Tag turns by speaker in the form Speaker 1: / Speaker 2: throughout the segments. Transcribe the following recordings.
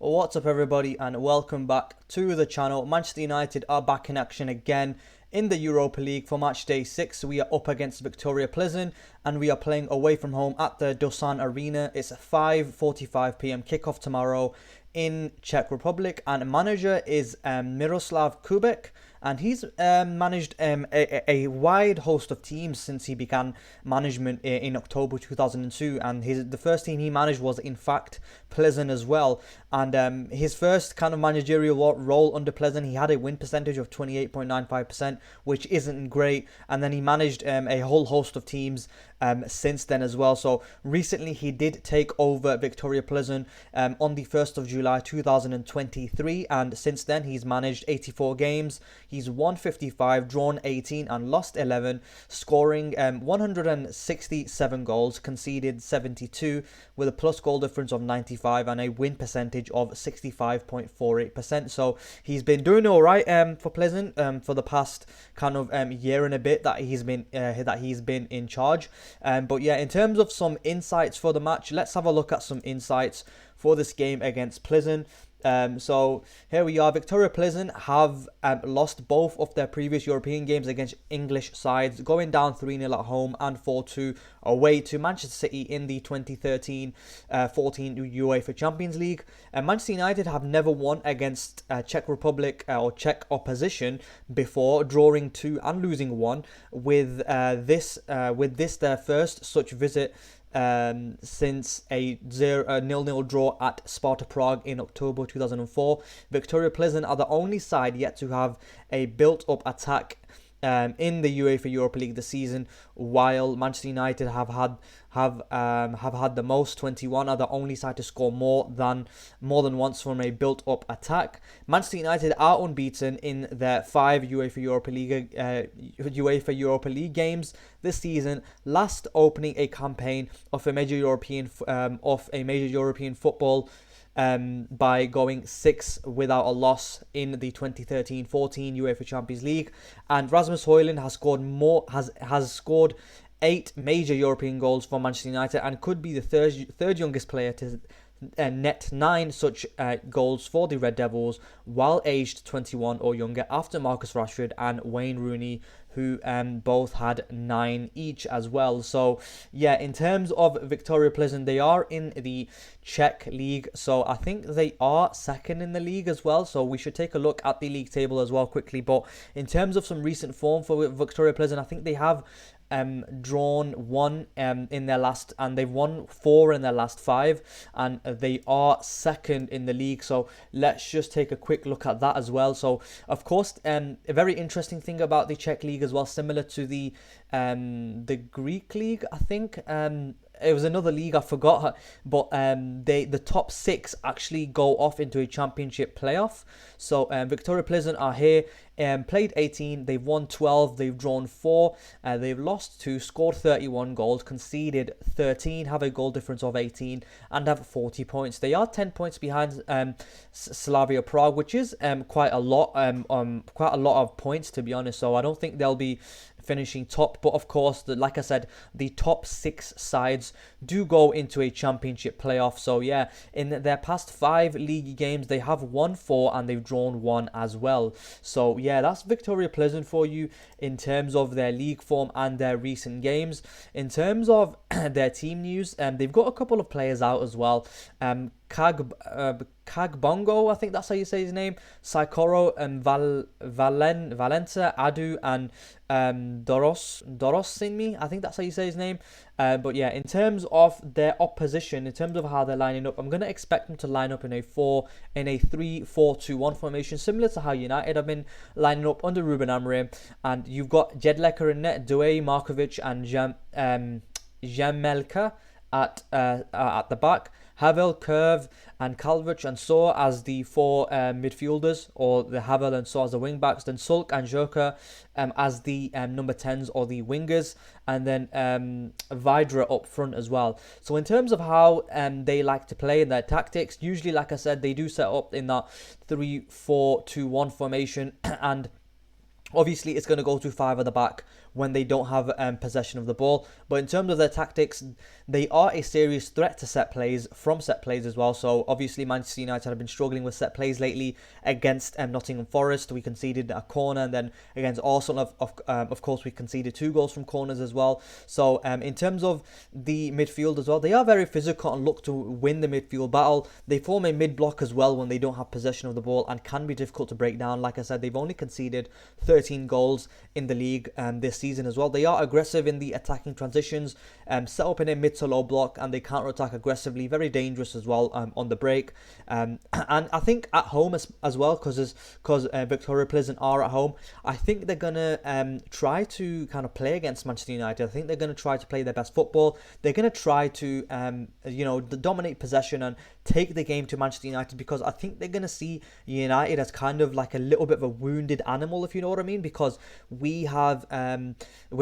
Speaker 1: What's up everybody and welcome back to the channel. Manchester United are back in action again in the Europa League for match day 6. We are up against Viktoria Plzen and we are playing away from home at the Doosan Arena. It's a 5:45 p.m. kickoff tomorrow in Czech Republic, and manager is Miroslav Kubek, and he's managed a wide host of teams since he began management in October 2002, and the first team he managed was in fact Plzen as well. And his first kind of managerial role under Plzen, he had a win percentage of 28.95%, which isn't great, and then he managed a whole host of teams since then as well. So recently he did take over Viktoria Plzen on the 1st of July 2023, and since then he's managed 84 games. He's won 55, drawn 18 and lost 11, scoring 167 goals, conceded 72 with a plus goal difference of 95 and a win percentage of 65.48%. So he's been doing all right for Plzen for the past kind of year and a bit that he's been in charge. But yeah, in terms of some insights for the match, let's have a look at some insights for this game against Plzen. So here we are. Viktoria Plzen have lost both of their previous European games against English sides, going down 3-0 at home and 4-2 away to Manchester City in the 2013-14 UEFA Champions League. Manchester United have never won against Czech Republic or Czech opposition before, drawing 2 and losing 1, with this their first such visit since a 0-0 draw at Sparta Prague in October 2004. Viktoria Plzen are the only side yet to have a built-up attack in the UEFA Europa League this season, while Manchester United have had the most. 21 are the only side to score more than once from a built-up attack. Manchester United are unbeaten in their 5 UEFA Europa League games this season, last opening a campaign of a major European football by going 6 without a loss in the 2013-14 UEFA Champions League. And Rasmus Højlund has scored 8 major European goals for Manchester United and could be the third youngest player to net 9 such goals for the Red Devils while aged 21 or younger, after Marcus Rashford and Wayne Rooney, who both had 9 each as well. So yeah, in terms of Viktoria Plzen, they are in the Czech league, so I think they are second in the league as well. So we should take a look at the league table as well quickly. But in terms of some recent form for Viktoria Plzen, I think they have drawn 1 in their last, and they've won 4 in their last 5, and they are second in the league. So let's just take a quick look at that as well. So of course, a very interesting thing about the Czech league as well, similar to the Greek league, I think. It was another league, I forgot, but the top 6 actually go off into a championship playoff. So Viktoria Plzen are here, played 18, they've won 12, they've drawn 4, they've lost 2, scored 31 goals, conceded 13, have a goal difference of 18, and have 40 points. They are 10 points behind Slavia Prague, which is quite a lot of points, to be honest. So I don't think they'll be finishing top, but of course, like I said, the top 6 sides do go into a championship playoff. So yeah, in their past 5 league games, they have won 4 and they've drawn 1 as well. So yeah, that's Viktoria Plzen for you in terms of their league form and their recent games. In terms of their team news, they've got a couple of players out as well. Kagbongo, I think that's how you say his name, Saikoro, and Valenta, Adu, and Dorosinmi, I think that's how you say his name. But yeah, in terms of their opposition, in terms of how they're lining up, I'm going to expect them to line up in a 3-4-2-1 formation, similar to how United have been lining up under Ruben Amorim. And you've got Jedlecker in net, Douay, Markovic, and Jamelka at the back, Havel, Curve, and Kalvich and Saw as the 4 midfielders, or the Havel and Saw as the wing backs, then Sulk and Joker as the number 10s or the wingers, and then Vidra up front as well. So in terms of how they like to play in their tactics, usually, like I said, they do set up in that 3-4-2-1 formation, and obviously it's going to go to 5 at the back when they don't have possession of the ball. But in terms of their tactics, they are a serious threat to set plays, from set plays as well. So obviously Manchester United have been struggling with set plays lately. Against Nottingham Forest, we conceded a corner, and then against Arsenal, of course, we conceded 2 goals from corners as well. So in terms of the midfield as well, they are very physical and look to win the midfield battle. They form a mid-block as well when they don't have possession of the ball, and can be difficult to break down. Like I said, they've only conceded 13 goals in the league this season as well. They are aggressive in the attacking transitions, set up in a mid to low block, and they counter-attack aggressively. Very dangerous as well on the break. And I think at home as well, because Viktoria Plzen are at home, I think they're going to try to kind of play against Manchester United. I think they're going to try to play their best football. They're going to try to dominate possession and take the game to Manchester United, because I think they're going to see United as kind of like a little bit of a wounded animal, if you know what I mean, because we're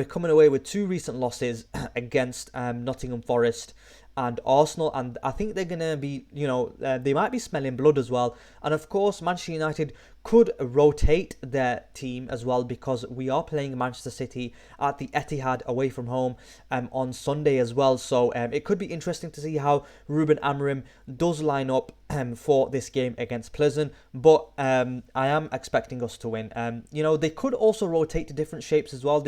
Speaker 1: coming away with 2 recent losses against Nottingham Forest and Arsenal, and I think they're going to be, they might be smelling blood as well. And of course, Manchester United could rotate their team as well, because we are playing Manchester City at the Etihad away from home on Sunday as well. So it could be interesting to see how Ruben Amorim does line up for this game against Plzen, but I am expecting us to win. They could also rotate to different shapes as well.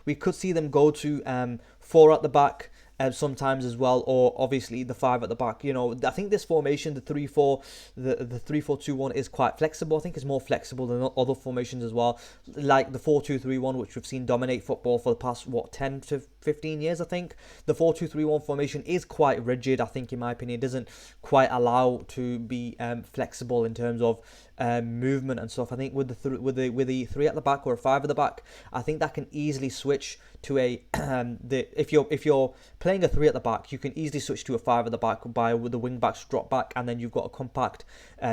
Speaker 1: We could see them go to 4 at the back sometimes as well, or obviously the 5 at the back. I think this formation, the 3-4, the 3-4-2-1 is quite flexible. I think it's more flexible than other formations as well, like the 4-2-3-1, which we've seen dominate football for the past 10 to 15 years. I think the 4-2-3-1 formation is quite rigid. I think, in my opinion, it doesn't quite allow to be flexible in terms of movement and stuff. I think with the 3 at the back or a 5 at the back, I think that can easily switch to a if you're playing a 3 at the back, you can easily switch to a 5 at the back with the wing backs drop back, and then you've got a compact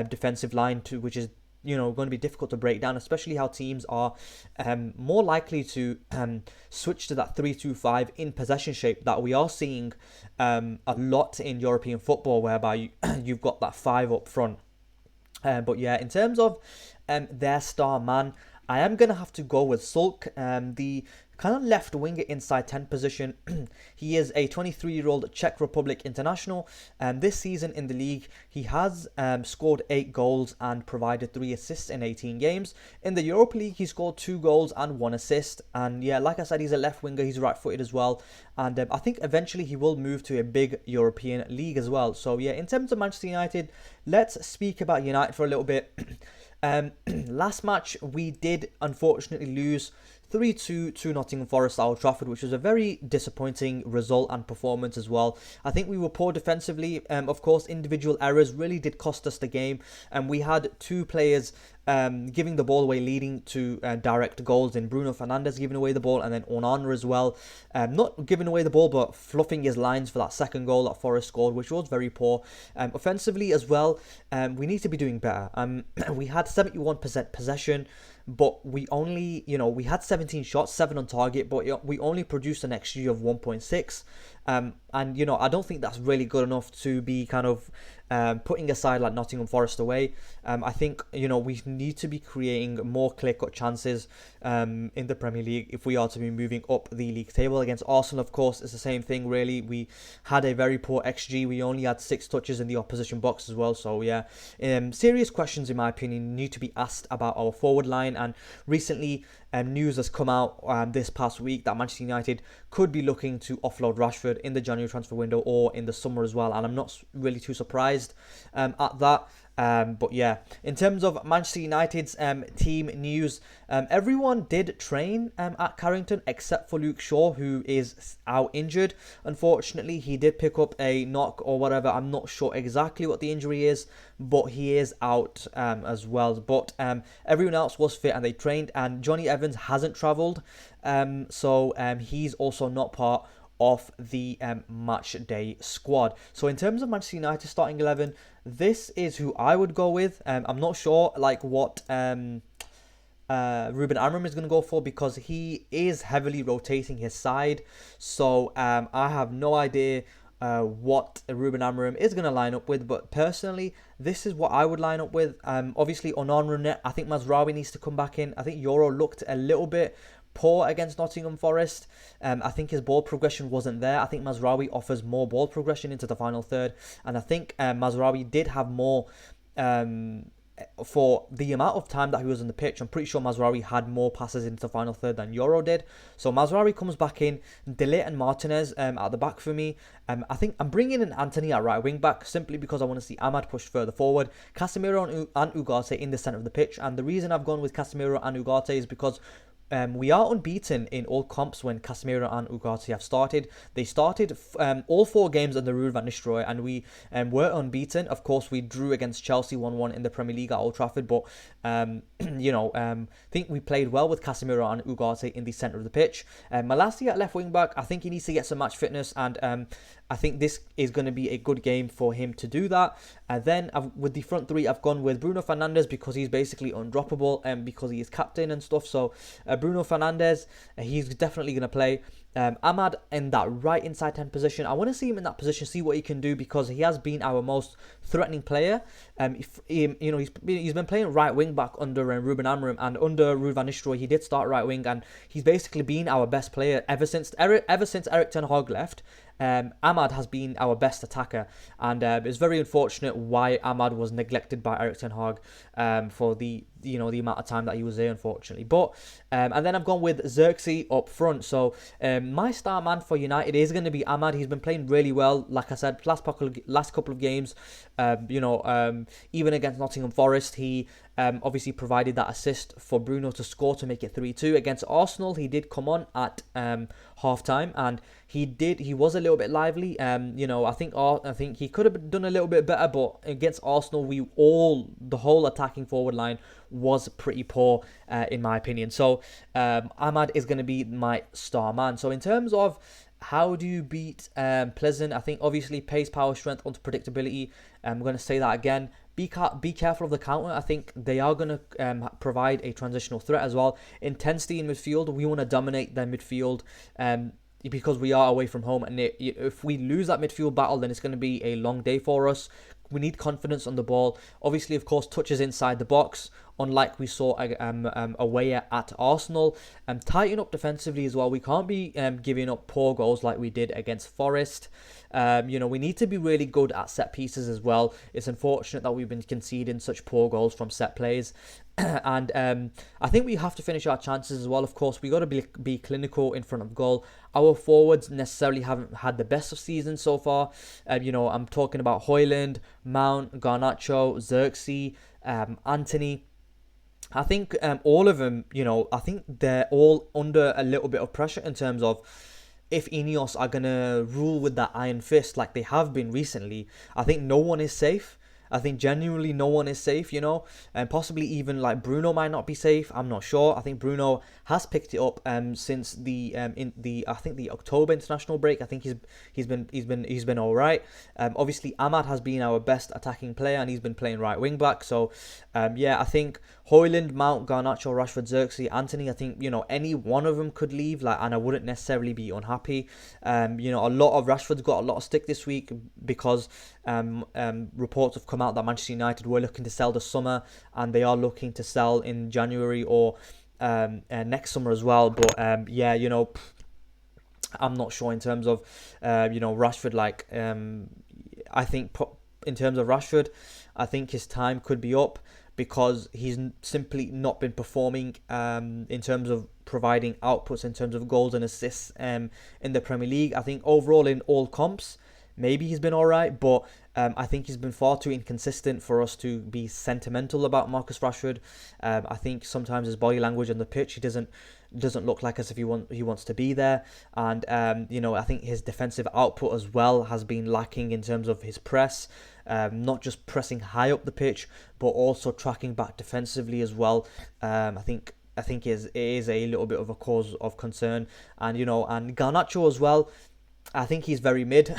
Speaker 1: defensive line which is going to be difficult to break down, especially how teams are more likely to switch to that 3-2-5 in possession shape that we are seeing a lot in European football, whereby you've got that 5 up front. But yeah, in terms of their star man, I am going to have to go with Sulk, the kind of left winger inside 10 position. He is a 23-year-old Czech Republic international. This season in the league, he has scored 8 goals and provided 3 assists in 18 games. In the Europa League, he scored 2 goals and 1 assist. And yeah, like I said, he's a left winger. He's right-footed as well. And I think eventually he will move to a big European league as well. So yeah, in terms of Manchester United, let's speak about United for a little bit. Last match, we did unfortunately lose 3-2 to Nottingham Forest at Old Trafford, which was a very disappointing result and performance as well. I think we were poor defensively. Of course, individual errors really did cost us the game, and we had 2 players giving the ball away, leading to direct goals in Bruno Fernandes giving away the ball, and then Onana as well. Not giving away the ball, but fluffing his lines for that second goal that Forest scored, which was very poor. Offensively as well, we need to be doing better. We had 71% possession, but we only, we had 17 shots, 7 on target, but we only produced an XG of 1.6. And, I don't think that's really good enough to be kind of putting a side like Nottingham Forest away. I think, we need to be creating more clear-cut chances in the Premier League if we are to be moving up the league table. Against Arsenal, of course, it's the same thing, really. We had a very poor XG. We only had 6 touches in the opposition box as well. So, yeah, serious questions, in my opinion, need to be asked about our forward line. And recently, news has come out this past week that Manchester United could be looking to offload Rashford in the January transfer window or in the summer as well, and I'm not really too surprised at that. But yeah, in terms of Manchester United's team news, everyone did train at Carrington except for Luke Shaw, who is out injured. Unfortunately, he did pick up a knock or whatever. I'm not sure exactly what the injury is, but he is out as well. But everyone else was fit and they trained, and Johnny Evans hasn't travelled, so he's also not part of the match day squad. So in terms of Manchester United starting 11, this is who I would go with. I'm not sure what Ruben Amorim is going to go for, because he is heavily rotating his side. So I have no idea what Ruben Amorim is going to line up with, but personally, this is what I would line up with. Obviously, Onana, I think Mazraoui needs to come back in. I think Euro looked a little bit poor against Nottingham Forest. I think his ball progression wasn't there. I think Mazraoui offers more ball progression into the final third, and I think Mazraoui did have more for the amount of time that he was on the pitch. I'm pretty sure Mazraoui had more passes into the final third than Euro did. So Mazraoui comes back in, De Ligt and Martinez at the back for me. I think I'm bringing in Antony at right wing back simply because I want to see Ahmad pushed further forward. Casemiro and Ugarte in the centre of the pitch. And the reason I've gone with Casemiro and Ugarte is because we are unbeaten in all comps when Casemiro and Ugarte have started. They started all 4 games under Ruben van Nistelrooy, and we were unbeaten. Of course, we drew against Chelsea 1-1 in the Premier League at Old Trafford, but I think we played well with Casemiro and Ugarte in the centre of the pitch. Malacia at left wing back, I think he needs to get some match fitness, and I think this is going to be a good game for him to do that. And then with the front 3, I've gone with Bruno Fernandes because he's basically undroppable and because he is captain and stuff. So Bruno Fernandes, he's definitely going to play. Ahmad in that right inside 10 position. I want to see him in that position, see what he can do, because he has been our most threatening player. He's been playing right wing back under Ruben Amorim, and under Ruben van Nistelrooy he did start right wing, and he's basically been our best player ever since Erik ten Hag left. Ahmad has been our best attacker, and it's very unfortunate why Ahmad was neglected by Erik ten Hag for the amount of time that he was there, unfortunately. But and then I've gone with Xerxes up front. So my star man for United is going to be Ahmad. He's been playing really well, like I said, last couple of games. Even against Nottingham Forest, he obviously provided that assist for Bruno to score to make it 3-2. Against Arsenal, he did come on at half time, and he was a little bit lively. I think he could have done a little bit better, but against Arsenal, the whole attacking forward line was pretty poor in my opinion. So Ahmad is going to be my star man. So in terms of how do you beat Plzen, I think obviously pace, power, strength, unpredictability. I'm going to say that again. Be careful of the counter. I think they are going to provide a transitional threat as well. Intensity in midfield. We want to dominate their midfield because we are away from home. And if we lose that midfield battle, then it's going to be a long day for us. We need confidence on the ball. Obviously, of course, touches inside the box, unlike we saw away at Arsenal. Tighten up defensively as well. We can't be giving up poor goals like we did against Forest. We need to be really good at set pieces as well. It's unfortunate that we've been conceding such poor goals from set plays. And I think we have to finish our chances as well. Of course, we got to be clinical in front of goal. Our forwards necessarily haven't had the best of seasons so far. I'm talking about Højlund, Mount, Garnacho, Xerxes, Antony. I think all of them, I think they're all under a little bit of pressure in terms of if Ineos are going to rule with that iron fist like they have been recently. I think no one is safe. I think genuinely no one is safe, and possibly even like Bruno might not be safe. I'm not sure. I think Bruno has picked it up since the October international break. I think he's been all right. Obviously Ahmad has been our best attacking player, and he's been playing right wing back. So I think Højlund, Mount, Garnacho, Rashford, Xerxes, Antony. I think any one of them could leave, and I wouldn't necessarily be unhappy. A lot of Rashford's got a lot of stick this week because reports have come out that Manchester United were looking to sell this summer, and they are looking to sell in January or next summer as well. But I'm not sure in terms of Rashford. I think in terms of Rashford, I think his time could be up because he's simply not been performing in terms of providing outputs in terms of goals and assists in the Premier League. I think overall in all comps, maybe he's been all right, but I think he's been far too inconsistent for us to be sentimental about Marcus Rashford. I think sometimes his body language on the pitch, he doesn't look like as if he wants to be there. And I think his defensive output as well has been lacking in terms of his press, not just pressing high up the pitch, but also tracking back defensively as well. I think it is a little bit of a cause of concern. And and Garnacho as well, I think he's very mid,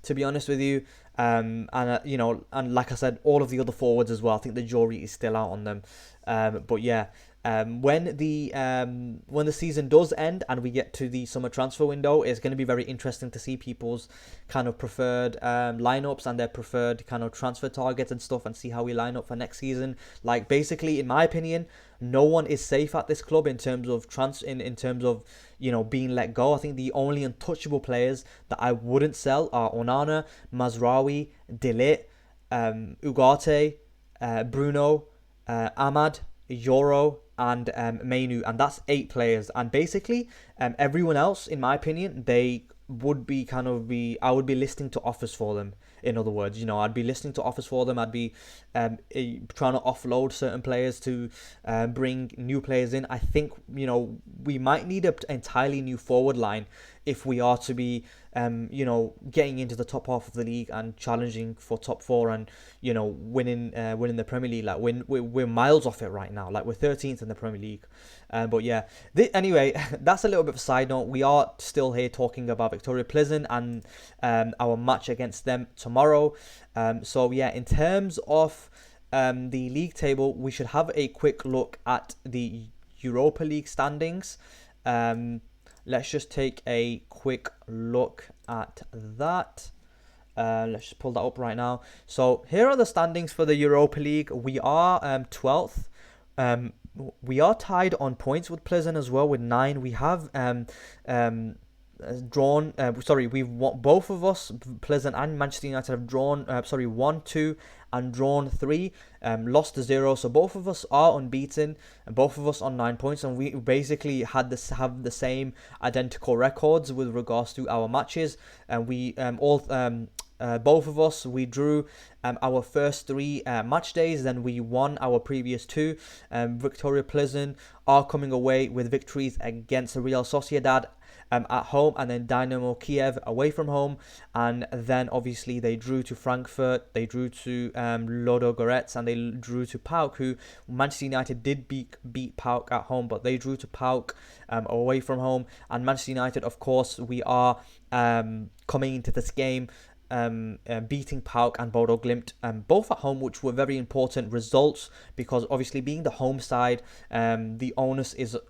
Speaker 1: to be honest with you. And like I said, all of the other forwards as well, I think the jury is still out on them. But yeah, When the season does end and we get to the summer transfer window, it's going to be very interesting to see people's kind of preferred lineups and their preferred kind of transfer targets and stuff, and see how we line up for next season. Like, basically, in my opinion, no one is safe at this club in terms of in terms of, you know, being let go. I think the only untouchable players that I wouldn't sell are Onana, Mazraoui, De Ligt, Ugarte, Bruno, Ahmad, Yoro, and Mainu, and that's 8 players. And basically, everyone else, in my opinion, they would be I would be listening to offers for them. In other words, you know, I'd be listening to offers for them. I'd be trying to offload certain players to bring new players in. I think, you know, we might need an entirely new forward line if we are to be, you know, getting into the top half of the league and challenging for top 4 and, you know, winning the Premier League. Like, we're miles off it right now. Like, we're 13th in the Premier League. But yeah, anyway, that's a little bit of a side note. We are still here talking about Viktoria Plzen and our match against them tomorrow. So yeah, in terms of the league table, we should have a quick look at the Europa League standings. Let's just take a quick look at that. Let's just pull that up right now. So here are the standings for the Europa League. We are 12th. We are tied on points with Plzen as well with 9. We have drawn. We've won, both of us, Plzen and Manchester United, have drawn. Won 2 and drawn 3. Lost 0. So both of us are unbeaten, and both of us on 9 points, and we basically have the same identical records with regards to our matches. And we both of us, we drew our first 3 match days, then we won our previous 2. Viktoria Plzen are coming away with victories against Real Sociedad at home, and then Dynamo Kiev away from home, and then obviously they drew to Frankfurt, they drew to Lodo Goretz, and they drew to PAOK, who Manchester United did beat PAOK at home, but they drew to PAOK away from home. And Manchester United, of course, we are coming into this game beating PAOK and Bodo Glimt, both at home, which were very important results, because obviously being the home side, the onus is on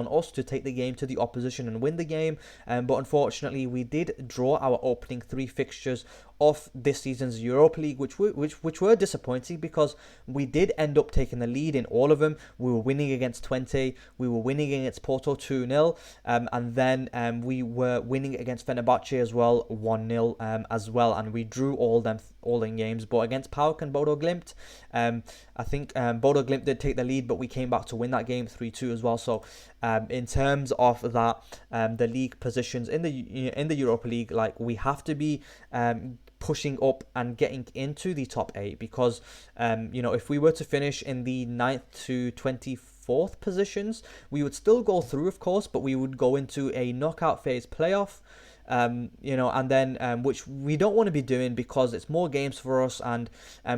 Speaker 1: us to take the game to the opposition and win the game. But unfortunately, we did draw our opening 3 fixtures of this season's Europa League, which were disappointing, because we did end up taking the lead in all of them. We were winning against Twente, we were winning against Porto 2-0, and then we were winning against Fenerbahce as well 1-0 as well, and we drew all in games. But against PAOK and Bodo Glimt, I think Bodo Glimt did take the lead, but we came back to win that game 3-2 as well. So in terms of that, the league positions in the Europa League, like, we have to be pushing up and getting into the top 8, because you know, if we were to finish in the 9th to 24th positions, we would still go through, of course, but we would go into a knockout phase playoff. You know, and then which we don't want to be doing, because it's more games for us, and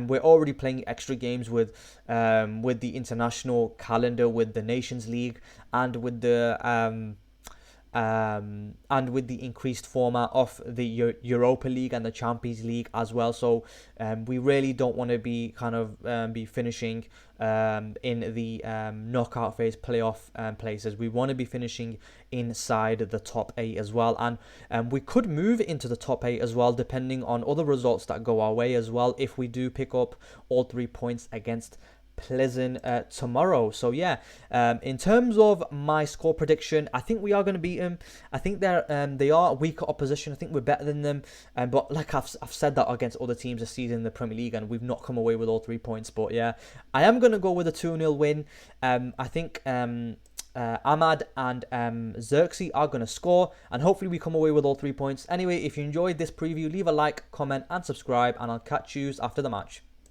Speaker 1: we're already playing extra games with the international calendar, with the Nations League, and with the increased format of the Europa League and the Champions League as well. So we really don't want to be be finishing in the knockout phase playoff places. We want to be finishing inside the top 8 as well, and we could move into the top 8 as well, depending on other results that go our way as well, if we do pick up all 3 points against Plzen tomorrow. So yeah, in terms of my score prediction, I think we are going to beat them. I think they are weaker opposition. I think we're better than them, but like I've said that against other teams this season in the Premier League, and we've not come away with all 3 points. But yeah, I am going to go with a 2-0 win. I think Ahmad and Xerxes are going to score, and hopefully we come away with all 3 points. Anyway, if you enjoyed this preview, leave a like, comment and subscribe, and I'll catch you after the match.